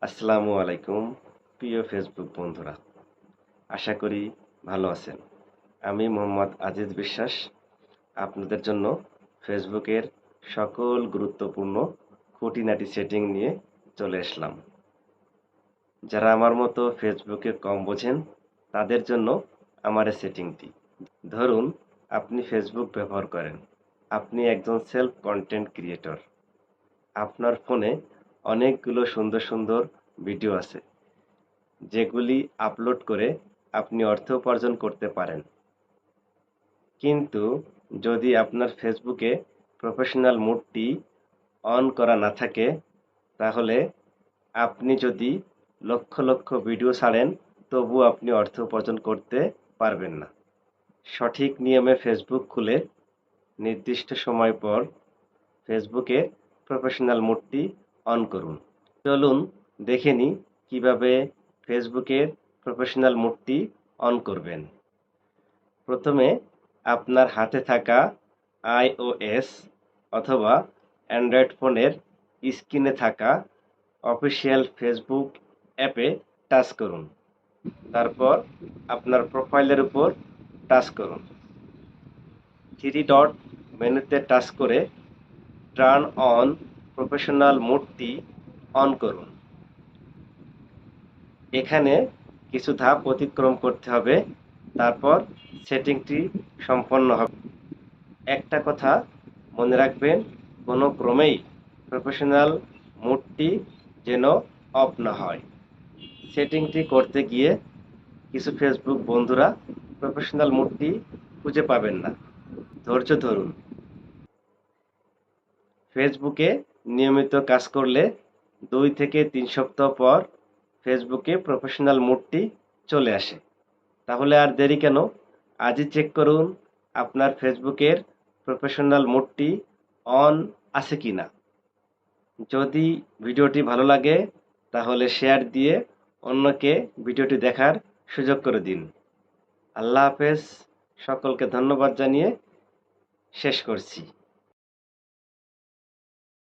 আসসালামু আলাইকুম প্রিয় ফেসবুক বন্ধুরা, আশা করি ভালো আছেন। আমি মোহাম্মদ আজিজ বিশ্বাস আপনাদের জন্য ফেসবুকের সকল গুরুত্বপূর্ণ খুঁটিনাটি সেটিং নিয়ে চলে আসলাম। যারা আমার মতো ফেসবুকে কম বোঝেন তাদের জন্য আমার এই সেটিংটি। ধরুন আপনি ফেসবুক ব্যবহার করেন, আপনি একজন সেলফ কন্টেন্ট ক্রিয়েটর। আপনার ফোনে অনেকগুলো সুন্দর সুন্দর ভিডিও আছে যেগুলি আপলোড করে আপনি অর্থ উপার্জন করতে পারেন। কিন্তু যদি আপনার ফেসবুকে প্রফেশনাল মোডটি অন করা না থাকে, তাহলে আপনি যদি লক্ষ লক্ষ ভিডিও ছাড়েন তবুও আপনি অর্থ উপার্জন করতে পারবেন না। সঠিক নিয়মে ফেসবুক খুলে নির্দিষ্ট সময় পর ফেসবুকে প্রফেশনাল মোডটি অন করুন। চলুন দেখে নিই কীভাবে ফেসবুকের প্রফেশনাল মোডটি অন করবেন। প্রথমে আপনার হাতে থাকা iOS অথবা অ্যান্ড্রয়েড ফোনের স্ক্রিনে থাকা অফিসিয়াল ফেসবুক অ্যাপে টাচ করুন। তারপর আপনার প্রোফাইলের উপর টাচ করুন। থ্রি ডট মেনুতে টাচ করে টার্ন অন প্রফেশনাল মোডটি অন করুন। এখানে কিছু ধাপ অতিক্রম করতে হবে, তারপর সেটিংটি সম্পন্ন হবে। একটা কথা মনে রাখবেন, কোনো ক্রমেই প্রফেশনাল মোডটি যেন অফ না হয়। সেটিংটি করতে গিয়ে কিছু ফেসবুক বন্ধুরা প্রফেশনাল মোডটি খুঁজে পাবেন না। ধৈর্য ধরুন। ফেসবুকে নিয়মিত কাজ করলে 2 থেকে 3 সপ্তাহ পর ফেসবুকে প্রফেশনাল মোডটি চলে আসে। তাহলে আর দেরি কেন? আজই চেক করুন আপনার ফেসবুকের প্রফেশনাল মোডটি অন আছে কিনা। যদি ভিডিওটি ভালো লাগে তাহলে শেয়ার দিয়ে অন্যকে ভিডিওটি দেখার সুযোগ করে দিন। আল্লাহ হাফেজ। সকলকে ধন্যবাদ জানিয়ে শেষ করছি।